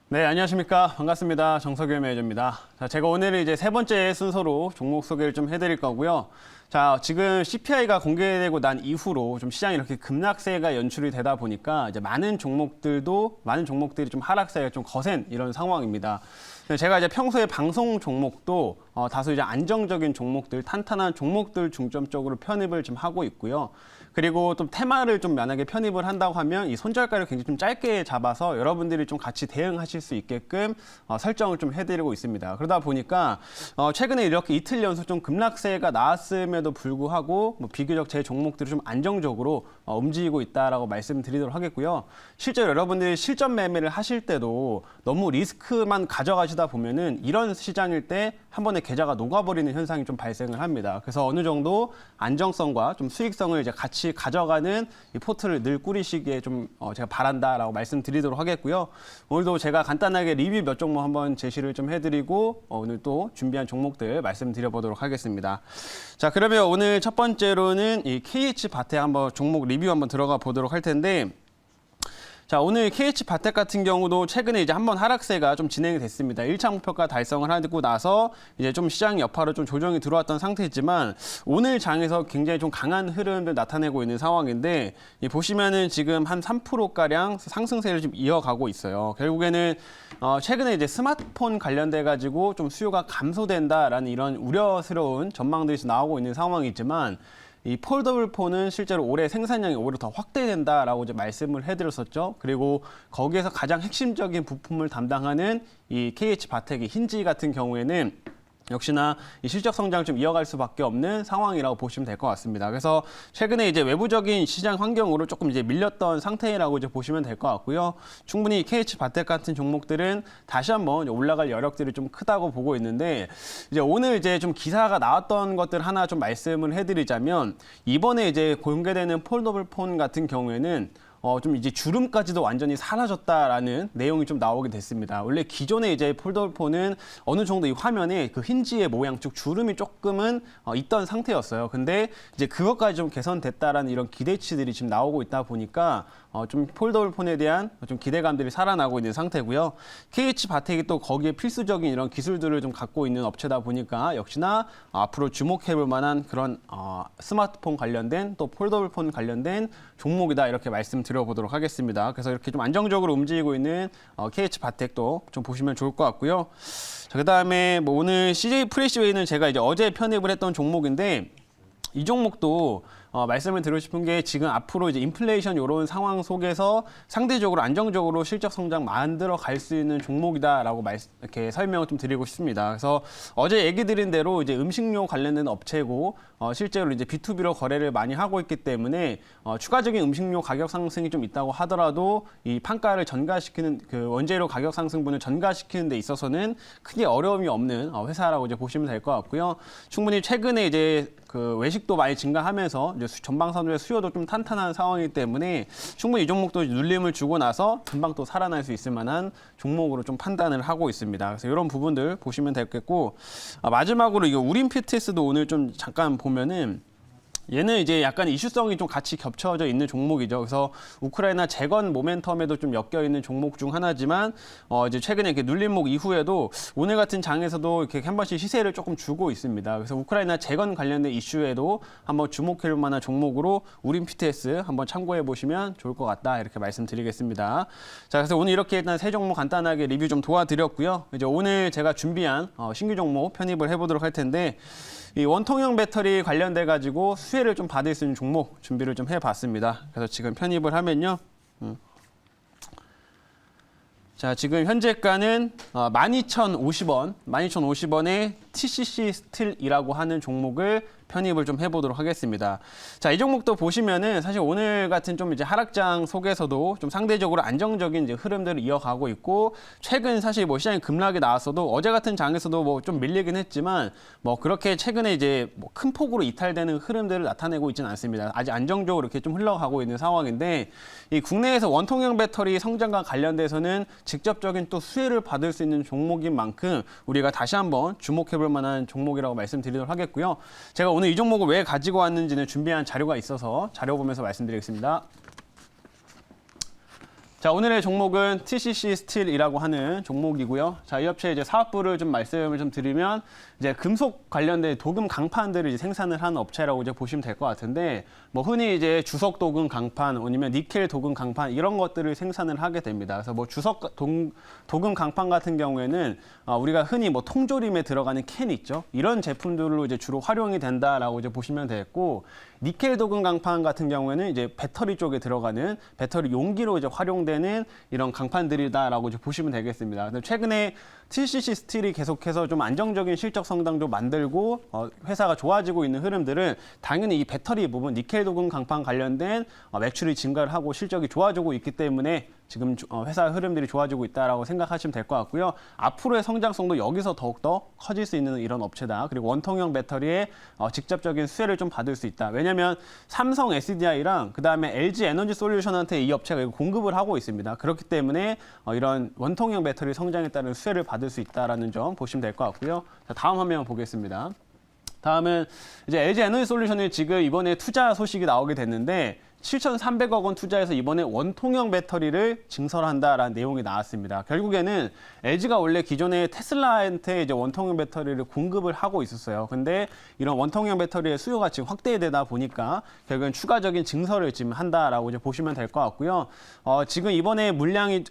네, 안녕하십니까. 반갑습니다. 정석일 매니저입니다. 자, 제가 오늘은 이제 세 번째 순서로 종목 소개를 좀 해드릴 거고요. 자, 지금 CPI가 공개되고 난 이후로 좀 시장이 이렇게 급락세가 연출이 되다 보니까 이제 많은 종목들이 좀 하락세가 좀 거센 이런 상황입니다. 제가 이제 평소에 방송 종목도 다소 이제 안정적인 종목들, 탄탄한 종목들 중점적으로 편입을 좀 하고 있고요. 그리고 또 테마를 좀 만약에 편입을 한다고 하면 이 손절가를 굉장히 좀 짧게 잡아서 여러분들이 좀 같이 대응하실 수 있게끔 설정을 좀 해드리고 있습니다. 그러다 보니까 최근에 이렇게 이틀 연속 좀 급락세가 나왔음에도 불구하고 비교적 제 종목들이 좀 안정적으로 움직이고 있다라고 말씀드리도록 하겠고요. 실제로 여러분들이 실전 매매를 하실 때도 너무 리스크만 가져가시다 보면은 이런 시장일 때 한 번에 계좌가 녹아버리는 현상이 좀 발생을 합니다. 그래서 어느 정도 안정성과 좀 수익성을 이제 같이 가져가는 이 포트를 늘 꾸리시기에 좀 제가 바란다라고 말씀드리도록 하겠고요. 오늘도 제가 간단하게 리뷰 몇 종목 한번 제시를 좀 해드리고 오늘 또 준비한 종목들 말씀드려보도록 하겠습니다. 자, 그러면 오늘 첫 번째로는 이 KH바텍 한번 종목 리뷰 한번 들어가 보도록 할 텐데. 자, 오늘 KH바텍 같은 경우도 최근에 이제 한번 하락세가 좀 진행이 됐습니다. 1차 목표가 달성을 하고 나서 이제 좀 시장 여파로 좀 조정이 들어왔던 상태이지만 오늘 장에서 굉장히 좀 강한 흐름을 나타내고 있는 상황인데 보시면은 지금 한 3%가량 상승세를 좀 이어가고 있어요. 결국에는 최근에 이제 스마트폰 관련돼 가지고 좀 수요가 감소된다라는 이런 우려스러운 전망들이 나오고 있는 상황이지만 이 폴더블 폰은 실제로 올해 생산량이 오히려 더 확대된다라고 이제 말씀을 해드렸었죠. 그리고 거기에서 가장 핵심적인 부품을 담당하는 이 KH바텍의 힌지 같은 경우에는 역시나 이 실적 성장을 좀 이어갈 수밖에 없는 상황이라고 보시면 될 것 같습니다. 그래서 최근에 이제 외부적인 시장 환경으로 조금 이제 밀렸던 상태라고 이제 보시면 될 것 같고요. 충분히 KH바텍 같은 종목들은 다시 한번 올라갈 여력들이 좀 크다고 보고 있는데 이제 오늘 이제 좀 기사가 나왔던 것들 하나 좀 말씀을 해드리자면 이번에 이제 공개되는 폴더블 폰 같은 경우에는 좀 이제 주름까지도 완전히 사라졌다라는 내용이 좀 나오게 됐습니다. 원래 기존에 이제 폴더블 폰은 어느 정도 이 화면에 그 힌지의 모양 쪽 주름이 조금은 있던 상태였어요. 근데 이제 그것까지 좀 개선됐다라는 이런 기대치들이 지금 나오고 있다 보니까 좀 폴더블 폰에 대한 좀 기대감들이 살아나고 있는 상태고요. KH바텍이 또 거기에 필수적인 이런 기술들을 좀 갖고 있는 업체다 보니까 역시나 앞으로 주목해볼 만한 그런 스마트폰 관련된 또 폴더블 폰 관련된 종목이다 이렇게 말씀드려보도록 하겠습니다. 그래서 이렇게 좀 안정적으로 움직이고 있는 KH바텍도 좀 보시면 좋을 것 같고요. 자, 그다음에 뭐 오늘 CJ 프레시웨이는 제가 이제 어제 편입을 했던 종목인데 이 종목도 말씀을 드리고 싶은 게 지금 앞으로 이제 인플레이션 이런 상황 속에서 상대적으로 안정적으로 실적 성장 만들어 갈 수 있는 종목이다라고 이렇게 설명을 좀 드리고 싶습니다. 그래서 어제 얘기 드린 대로 이제 음식료 관련된 업체고 실제로 이제 B2B로 거래를 많이 하고 있기 때문에 추가적인 음식료 가격 상승이 좀 있다고 하더라도 이 판가를 전가시키는 그 원재료 가격 상승분을 전가시키는 데 있어서는 크게 어려움이 없는 회사라고 이제 보시면 될 것 같고요. 충분히 최근에 이제 그 외식도 많이 증가하면서 이제 전방산업의 수요도 좀 탄탄한 상황이기 때문에 충분히 이 종목도 눌림을 주고 나서 금방 또 살아날 수 있을 만한 종목으로 좀 판단을 하고 있습니다. 그래서 이런 부분들 보시면 되겠고 마지막으로 이거 우림피트스도 오늘 좀 잠깐 보면은 얘는 이제 약간 이슈성이 좀 같이 겹쳐져 있는 종목이죠. 그래서 우크라이나 재건 모멘텀에도 좀 엮여 있는 종목 중 하나지만 이제 최근에 이렇게 눌림목 이후에도 오늘 같은 장에서도 이렇게 한 번씩 시세를 조금 주고 있습니다. 그래서 우크라이나 재건 관련된 이슈에도 한번 주목할 만한 종목으로 우림피트스 한번 참고해 보시면 좋을 것 같다 이렇게 말씀드리겠습니다. 자, 그래서 오늘 이렇게 일단 세 종목 간단하게 리뷰 좀 도와드렸고요. 이제 오늘 제가 준비한 신규 종목 편입을 해보도록 할 텐데. 이 원통형 배터리 관련돼 가지고 수혜를 좀 받을 수 있는 종목 준비를 좀 해봤습니다. 그래서 지금 편입을 하면요. 자, 지금 현재가는 12,050원, 12,050원에 TCC 스틸이라고 하는 종목을 편입을 좀 해보도록 하겠습니다. 자, 이 종목도 보시면은 사실 오늘 같은 좀 이제 하락장 속에서도 좀 상대적으로 안정적인 이제 흐름들을 이어가고 있고 최근 사실 뭐 시장이 급락이 나왔어도 어제 같은 장에서도 뭐 좀 밀리긴 했지만 뭐 그렇게 최근에 이제 뭐 큰 폭으로 이탈되는 흐름들을 나타내고 있지는 않습니다. 아직 안정적으로 이렇게 좀 흘러가고 있는 상황인데 이 국내에서 원통형 배터리 성장과 관련돼서는 직접적인 또 수혜를 받을 수 있는 종목인 만큼 우리가 다시 한번 주목해볼 만한 종목이라고 말씀드리도록 하겠고요. 제가 오늘 이 종목을 왜 가지고 왔는지는 준비한 자료가 있어서 자료 보면서 말씀드리겠습니다. 자, 오늘의 종목은 TCC 스틸이라고 하는 종목이고요. 자, 이 업체의 이제 사업부를 좀 말씀을 좀 드리면 이제 금속 관련된 도금 강판들을 이제 생산을 하는 업체라고 이제 보시면 될 것 같은데, 뭐 흔히 이제 주석 도금 강판 아니면 니켈 도금 강판 이런 것들을 생산을 하게 됩니다. 그래서 뭐 도금 강판 같은 경우에는 우리가 흔히 뭐 통조림에 들어가는 캔 있죠. 이런 제품들로 이제 주로 활용이 된다라고 이제 보시면 되겠고, 니켈 도금 강판 같은 경우에는 이제 배터리 쪽에 들어가는 배터리 용기로 이제 활용되는 이런 강판들이다라고 이제 보시면 되겠습니다. 근데 최근에 TCC 스틸이 계속해서 좀 안정적인 실적 성장도 만들고 회사가 좋아지고 있는 흐름들은 당연히 이 배터리 부분 니켈 도금 강판 관련된 매출이 증가를 하고 실적이 좋아지고 있기 때문에 지금 회사 흐름들이 좋아지고 있다라고 생각하시면 될 것 같고요. 앞으로의 성장성도 여기서 더욱더 커질 수 있는 이런 업체다. 그리고 원통형 배터리의 직접적인 수혜를 좀 받을 수 있다. 왜냐하면 삼성 SDI랑 그다음에 LG 에너지 솔루션한테 이 업체가 공급을 하고 있습니다. 그렇기 때문에 이런 원통형 배터리 성장에 따른 수혜를 받을 수 있다라는 점 보시면 될 것 같고요. 자, 다음 화면 보겠습니다. 다음은 이제 LG 에너지 솔루션이 지금 이번에 투자 소식이 나오게 됐는데 7,300억 원 투자해서 이번에 원통형 배터리를 증설한다라는 내용이 나왔습니다. 결국에는 LG가 원래 기존에 테슬라한테 이제 원통형 배터리를 공급을 하고 있었어요. 근데 이런 원통형 배터리의 수요가 지금 확대되다 보니까 결국엔 추가적인 증설을 지금 한다라고 이제 보시면 될 것 같고요. 지금 이번에 물량이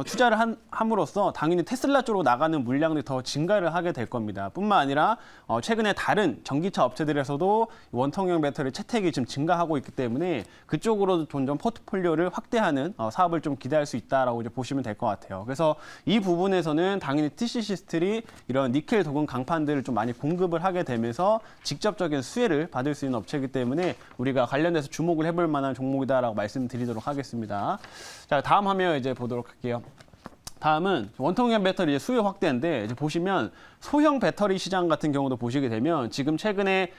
투자를 함으로써 당연히 테슬라 쪽으로 나가는 물량이 더 증가를 하게 될 겁니다. 뿐만 아니라 최근에 다른 전기차 업체들에서도 원통형 배터리 채택이 지금 증가하고 있기 때문에 그쪽으로도 점점 포트폴리오를 확대하는 사업을 좀 기대할 수 있다라고 이제 보시면 될 것 같아요. 그래서 이 부분에서는 당연히 TCC 스틸이 이런 니켈 도금 강판들을 좀 많이 공급을 하게 되면서 직접적인 수혜를 받을 수 있는 업체이기 때문에 우리가 관련돼서 주목을 해볼 만한 종목이다라고 말씀드리도록 하겠습니다. 자, 다음 화면 이제 보도록 할게요. 다음은 원통형 배터리 수요 확대인데 이제 보시면 소형 배터리 시장 같은 경우도 보시게 되면 지금 최근에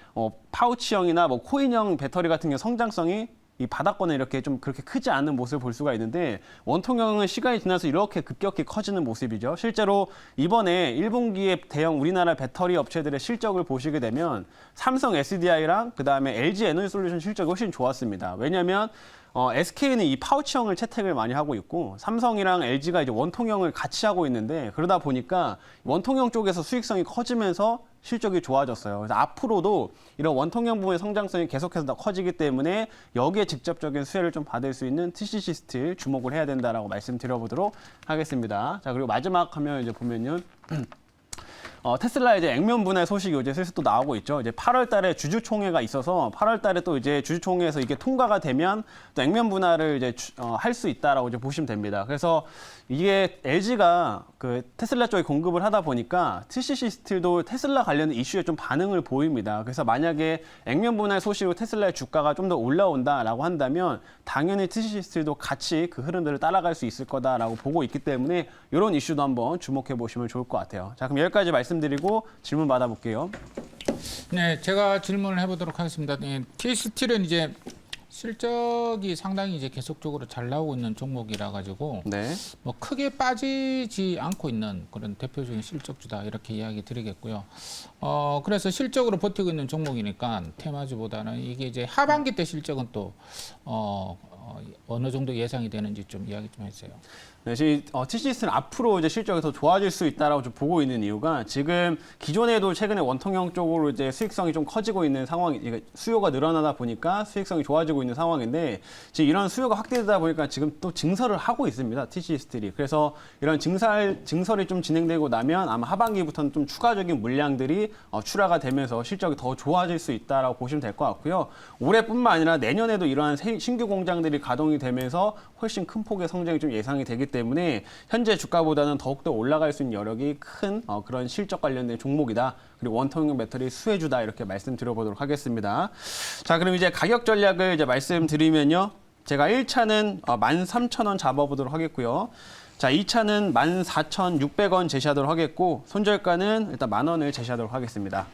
파우치형이나 뭐 코인형 배터리 같은 경우 성장성이 이 바닥권에 이렇게 좀 그렇게 크지 않은 모습을 볼 수가 있는데 원통형은 시간이 지나서 이렇게 급격히 커지는 모습이죠. 실제로 이번에 1분기에 대형 우리나라 배터리 업체들의 실적을 보시게 되면 삼성 SDI랑 그다음에 LG 에너지 솔루션 실적이 훨씬 좋았습니다. 왜냐하면 SK는 이 파우치형을 채택을 많이 하고 있고 삼성이랑 LG가 이제 원통형을 같이 하고 있는데 그러다 보니까 원통형 쪽에서 수익성이 커지면서 실적이 좋아졌어요. 그래서 앞으로도 이런 원통형 부분의 성장성이 계속해서 더 커지기 때문에 여기에 직접적인 수혜를 좀 받을 수 있는 TCC 스틸 주목을 해야 된다라고 말씀드려보도록 하겠습니다. 자, 그리고 마지막 화면 이제 보면요. 테슬라 이제 액면 분할 소식이 이제 슬슬 또 나오고 있죠. 이제 8월 달에 주주총회가 있어서 8월 달에 또 이제 주주총회에서 이게 통과가 되면 또 액면 분할을 이제 할 수 있다라고 이제 보시면 됩니다. 그래서 이게 LG가 그 테슬라 쪽에 공급을 하다 보니까 TCC 스틸도 테슬라 관련 이슈에 좀 반응을 보입니다. 그래서 만약에 액면 분할 소식으로 테슬라의 주가가 좀 더 올라온다라고 한다면 당연히 TCC 스틸도 같이 그 흐름들을 따라갈 수 있을 거다라고 보고 있기 때문에 이런 이슈도 한번 주목해 보시면 좋을 것 같아요. 자, 그럼 여기까지 말씀드리고 질문 받아볼게요. 네, 제가 질문을 해보도록 하겠습니다. 네, TCS틸은 이제 실적이 상당히 이제 계속적으로 잘 나오고 있는 종목이라 가지고 네. 뭐 크게 빠지지 않고 있는 그런 대표적인 실적주다 이렇게 이야기 드리겠고요. 그래서 실적으로 버티고 있는 종목이니까 테마주보다는 이게 이제 하반기 때 실적은 또 어느 정도 예상이 되는지 좀 이야기 좀 해주세요. 네, TCS는 앞으로 이제 실적이 더 좋아질 수 있다라고 좀 보고 있는 이유가 지금 기존에도 최근에 원통형 쪽으로 이제 수익성이 좀 커지고 있는 상황이, 수요가 늘어나다 보니까 수익성이 좋아지고 있는 상황인데 지금 이런 수요가 확대되다 보니까 지금 또 증설을 하고 있습니다. TCS 스틸이. 그래서 이런 증설이 좀 진행되고 나면 아마 하반기부터는 좀 추가적인 물량들이 출하가 되면서 실적이 더 좋아질 수 있다라고 보시면 될 것 같고요. 올해뿐만 아니라 내년에도 이러한 신규 공장들이 가동이 되면서 훨씬 큰 폭의 성장이 좀 예상이 되기 때문에 현재 주가보다는 더욱더 올라갈 수 있는 여력이 큰 그런 실적 관련된 종목이다. 그리고 원통형 배터리 수혜주다 이렇게 말씀드려보도록 하겠습니다. 자, 그럼 이제 가격 전략을 이제 말씀드리면요. 제가 1차는 13,000원 잡아보도록 하겠고요. 자, 2차는 14,600원 제시하도록 하겠고 손절가는 일단 10,000원을 제시하도록 하겠습니다.